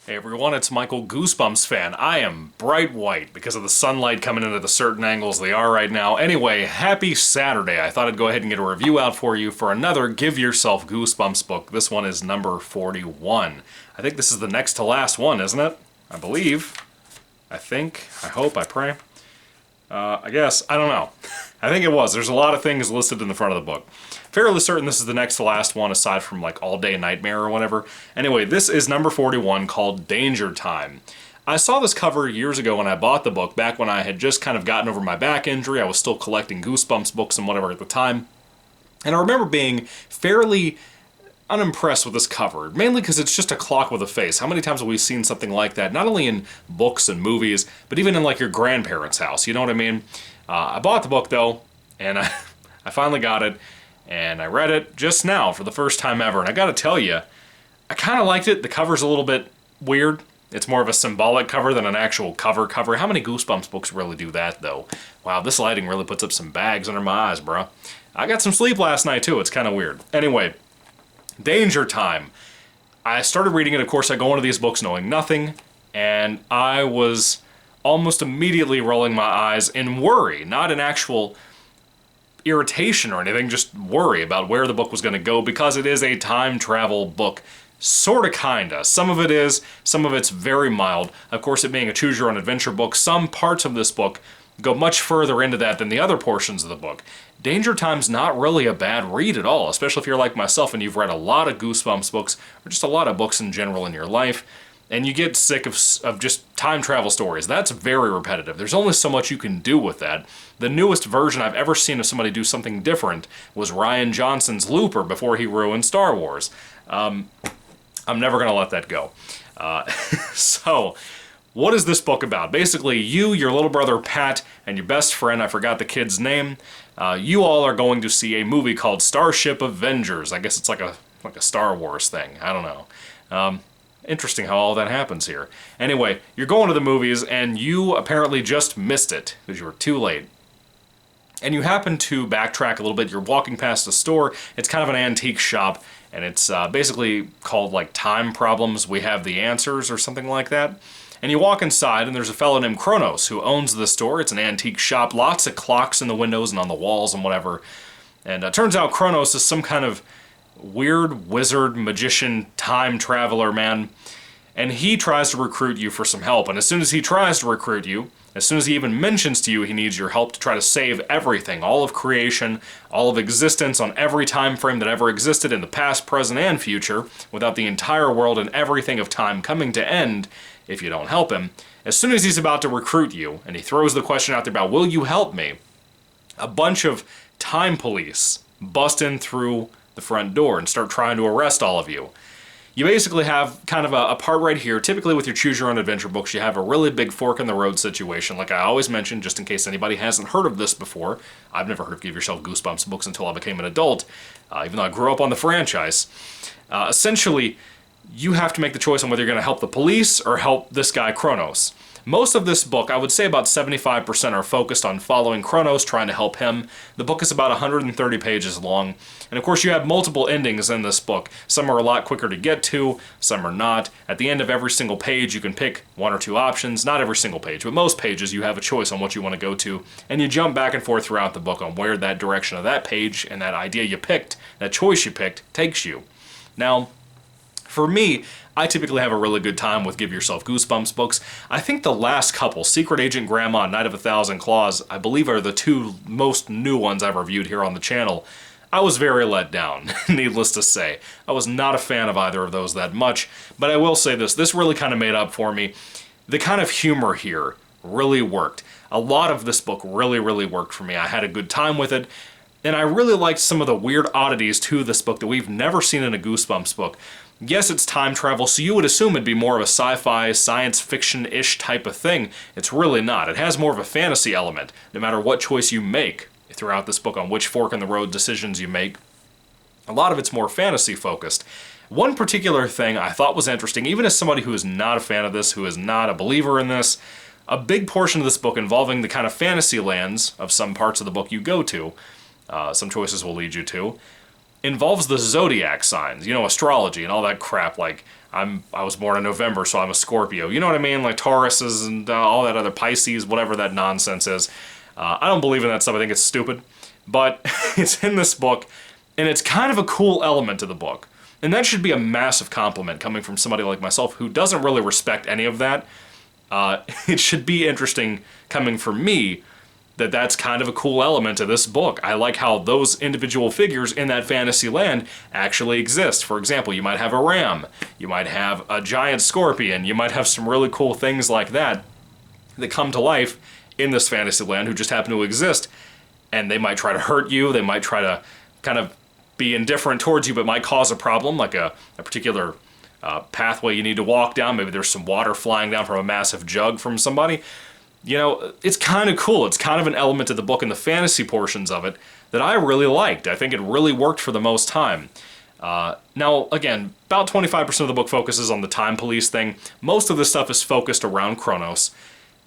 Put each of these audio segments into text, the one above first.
Hey everyone, it's Michael Goosebumps fan. I am bright white because of the sunlight coming in at the certain angles they are right now. Anyway, happy Saturday. I thought I'd go ahead and get a review out for you for another Give Yourself Goosebumps book. This one is number 41. I think this is the next to last one, isn't it? I believe. I think. I hope. I pray. I guess. I don't know. I think it was. There's a lot of things listed in the front of the book. Fairly certain this is the next to last one aside from like All Day Nightmare or whatever. Anyway, this is number 41 called Danger Time. I saw this cover years ago when I bought the book, back when I had just kind of gotten over my back injury. I was still collecting Goosebumps books and whatever at the time. And I remember being fairly unimpressed with this cover, mainly because it's just a clock with a face. How many times have we seen something like that, not only in books and movies, but even in like your grandparents' house, you know what I mean? I bought the book though, and I finally got it, and I read it just now for the first time ever, and I gotta tell you, I kind of liked it. The cover's a little bit weird. It's more of a symbolic cover than an actual cover. How many Goosebumps books really do that though? Wow, this lighting really puts up some bags under my eyes, bro. I got some sleep last night too, it's kind of weird. Anyway, Danger Time. I started reading it, of course I go into these books knowing nothing, and I was almost immediately rolling my eyes in worry, not in actual irritation or anything, just worry about where the book was going to go, because it is a time travel book. Sorta, kinda. Some of it is, some of it's very mild. Of course, it being a choose your own adventure book, some parts of this book go much further into that than the other portions of the book. Danger Time's not really a bad read at all, especially if you're like myself and you've read a lot of Goosebumps books, or just a lot of books in general in your life, and you get sick of just time travel stories. That's very repetitive. There's only so much you can do with that. The newest version I've ever seen of somebody do something different was Rian Johnson's Looper before he ruined Star Wars. I'm never going to let that go. So, what is this book about? Basically, you, your little brother Pat, and your best friend, I forgot the kid's name, you all are going to see a movie called Starship Avengers. I guess it's like a Star Wars thing. I don't know. Interesting how all that happens here. Anyway, you're going to the movies, and you apparently just missed it, because you were too late. And you happen to backtrack a little bit. You're walking past a store. It's kind of an antique shop, and it's basically called like Time Problems, We Have the Answers, or something like that. And you walk inside, and there's a fellow named Kronos who owns the store. It's an antique shop, lots of clocks in the windows and on the walls and whatever. And it turns out Kronos is some kind of weird wizard, magician, time traveler, man. And he tries to recruit you for some help. And as soon as he tries to recruit you, as soon as he even mentions to you he needs your help to try to save everything, all of creation, all of existence on every time frame that ever existed in the past, present, and future, without the entire world and everything of time coming to end if you don't help him, as soon as he's about to recruit you, and he throws the question out there about, will you help me? A bunch of time police bust in through the front door and start trying to arrest all of you. You basically have kind of a part right here. Typically with your choose your own adventure books, you have a really big fork in the road situation, like I always mention, just in case anybody hasn't heard of this before. I've never heard of Give Yourself Goosebumps books until I became an adult, even though I grew up on the franchise. Essentially, you have to make the choice on whether you're going to help the police or help this guy Kronos. Most of this book, I would say about 75% are focused on following Kronos, trying to help him. The book is about 130 pages long, and of course you have multiple endings in this book. Some are a lot quicker to get to, some are not. At the end of every single page you can pick one or two options, not every single page, but most pages you have a choice on what you want to go to, and you jump back and forth throughout the book on where that direction of that page and that idea you picked, that choice you picked, takes you. Now, for me, I typically have a really good time with Give Yourself Goosebumps books. I think the last couple, Secret Agent Grandma and Night of a Thousand Claws, I believe are the two most new ones I've reviewed here on the channel. I was very let down, needless to say. I was not a fan of either of those that much, but I will say this really kind of made up for me. The kind of humor here really worked. A lot of this book really worked for me. I had a good time with it, and I really liked some of the weird oddities to this book that we've never seen in a Goosebumps book. Yes, it's time travel, so you would assume it'd be more of a sci-fi, science fiction-ish type of thing. It's really not. It has more of a fantasy element, no matter what choice you make throughout this book on which fork in the road decisions you make. A lot of it's more fantasy focused. One particular thing I thought was interesting, even as somebody who is not a fan of this, who is not a believer in this, a big portion of this book involving the kind of fantasy lands of some parts of the book you go to, some choices will lead you to, involves the zodiac signs, you know, astrology and all that crap. Like, I was born in November, so I'm a Scorpio. You know what I mean? Like Tauruses and all that other Pisces, whatever that nonsense is. I don't believe in that stuff. I think it's stupid. But it's in this book, and it's kind of a cool element to the book. And that should be a massive compliment coming from somebody like myself who doesn't really respect any of that. It should be interesting coming from me that that's kind of a cool element to this book. I like how those individual figures in that fantasy land actually exist. For example, you might have a ram, you might have a giant scorpion, you might have some really cool things like that that come to life in this fantasy land who just happen to exist, and they might try to hurt you, they might try to kind of be indifferent towards you, but might cause a problem, like a particular pathway you need to walk down. Maybe there's some water flying down from a massive jug from somebody. You know, it's kind of cool. It's kind of an element of the book and the fantasy portions of it that I really liked. I think it really worked for the most time. Now, again, about 25% of the book focuses on the time police thing. Most of the stuff is focused around Kronos,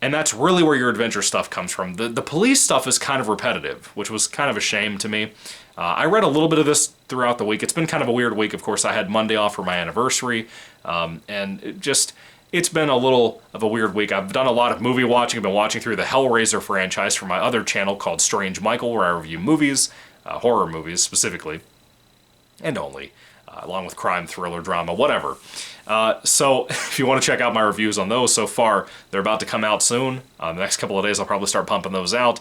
and that's really where your adventure stuff comes from. The police stuff is kind of repetitive, which was kind of a shame to me. I read a little bit of this throughout the week. It's been kind of a weird week. Of course, I had Monday off for my anniversary, and it's been a little of a weird week. I've done a lot of movie watching. I've been watching through the Hellraiser franchise for my other channel called Strange Michael, where I review movies, horror movies specifically, and only, along with crime, thriller, drama, whatever. So if you want to check out my reviews on those so far, they're about to come out soon. The next couple of days I'll probably start pumping those out.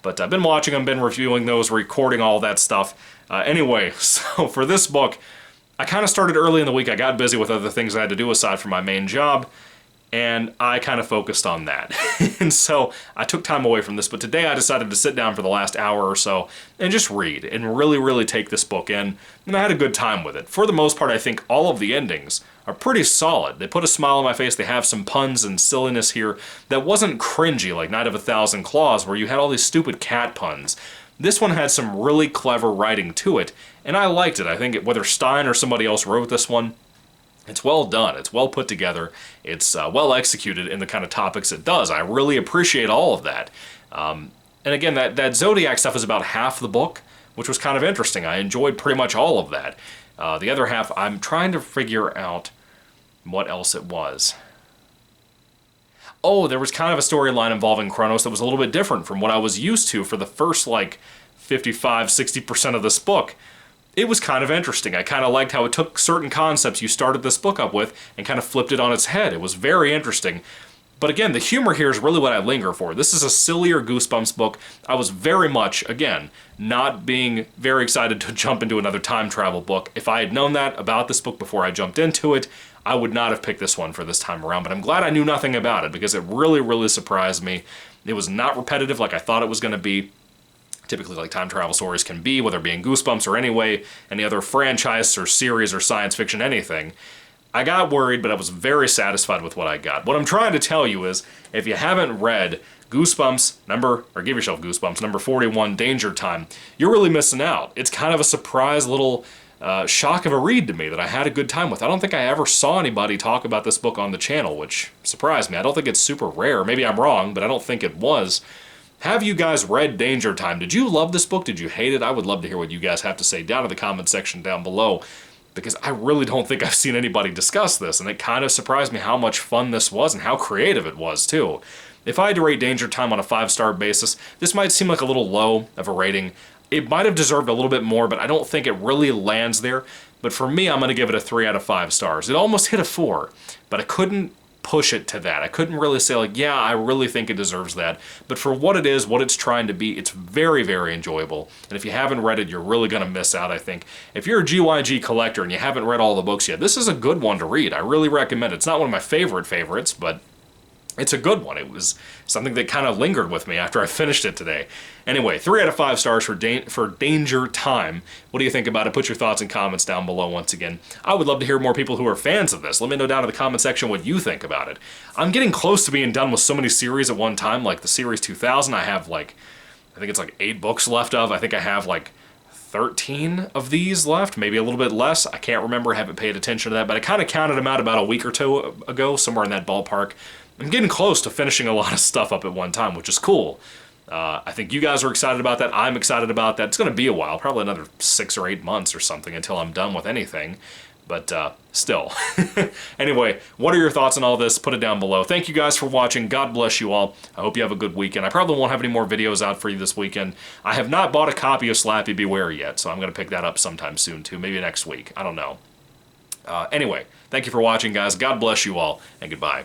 But I've been watching them, been reviewing those, recording all that stuff. Anyway, so for this book, I kind of started early in the week. I got busy with other things I had to do aside from my main job, and I kind of focused on that. And so I took time away from this, but today I decided to sit down for the last hour or so and just read and really, really take this book in, and I had a good time with it. For the most part, I think all of the endings are pretty solid. They put a smile on my face. They have some puns and silliness here that wasn't cringy like Night of a Thousand Claws, where you had all these stupid cat puns. This one had some really clever writing to it, and I liked it. I think whether Stein or somebody else wrote this one, it's well done, it's well put together, it's well executed in the kind of topics it does. I really appreciate all of that. And again, that Zodiac stuff is about half the book, which was kind of interesting. I enjoyed pretty much all of that. The other half, I'm trying to figure out what else it was. Oh, there was kind of a storyline involving Kronos that was a little bit different from what I was used to for the first, like, 55-60% of this book. It was kind of interesting. I kind of liked how it took certain concepts you started this book up with and kind of flipped it on its head. It was very interesting. But again, the humor here is really what I linger for. This is a sillier Goosebumps book. I was very much, again, not being very excited to jump into another time travel book. If I had known that about this book before I jumped into it, I would not have picked this one for this time around. But I'm glad I knew nothing about it because it really, really surprised me. It was not repetitive like I thought it was going to be. Typically like time travel stories can be, whether it be in Goosebumps or any other franchise or series or science fiction, anything. I got worried, but I was very satisfied with what I got. What I'm trying to tell you is, if you haven't read Goosebumps give yourself Goosebumps, number 41, Danger Time, you're really missing out. It's kind of a surprise little shock of a read to me that I had a good time with. I don't think I ever saw anybody talk about this book on the channel, which surprised me. I don't think it's super rare. Maybe I'm wrong, but I don't think it was. Have you guys read Danger Time? Did you love this book? Did you hate it? I would love to hear what you guys have to say down in the comment section down below, because I really don't think I've seen anybody discuss this, and it kind of surprised me how much fun this was and how creative it was, too. If I had to rate Danger Time on a 5-star basis, this might seem like a little low of a rating. It might have deserved a little bit more, but I don't think it really lands there. But for me, I'm going to give it a 3 out of 5 stars. It almost hit a 4, but I couldn't push it to that. I couldn't really say, like, yeah, I really think it deserves that. But for what it is, what it's trying to be, it's very, very enjoyable. And if you haven't read it, you're really going to miss out, I think. If you're a GYG collector and you haven't read all the books yet, this is a good one to read. I really recommend it. It's not one of my favorites, but it's a good one. It was something that kind of lingered with me after I finished it today. Anyway, 3 out of 5 stars for Danger Time. What do you think about it? Put your thoughts and comments down below once again. I would love to hear more people who are fans of this. Let me know down in the comment section what you think about it. I'm getting close to being done with so many series at one time, like the Series 2000. I have I think it's 8 books left of. I think I have 13 of these left, maybe a little bit less. I can't remember, I haven't paid attention to that, but I kind of counted them out about a week or two ago, somewhere in that ballpark. I'm getting close to finishing a lot of stuff up at one time, which is cool. I think you guys are excited about that. I'm excited about that. It's going to be a while, probably another 6 or 8 months or something until I'm done with anything. But still. Anyway, what are your thoughts on all this? Put it down below. Thank you guys for watching. God bless you all. I hope you have a good weekend. I probably won't have any more videos out for you this weekend. I have not bought a copy of Slappy Beware yet, so I'm going to pick that up sometime soon too. Maybe next week. I don't know. Anyway, thank you for watching, guys. God bless you all, and goodbye.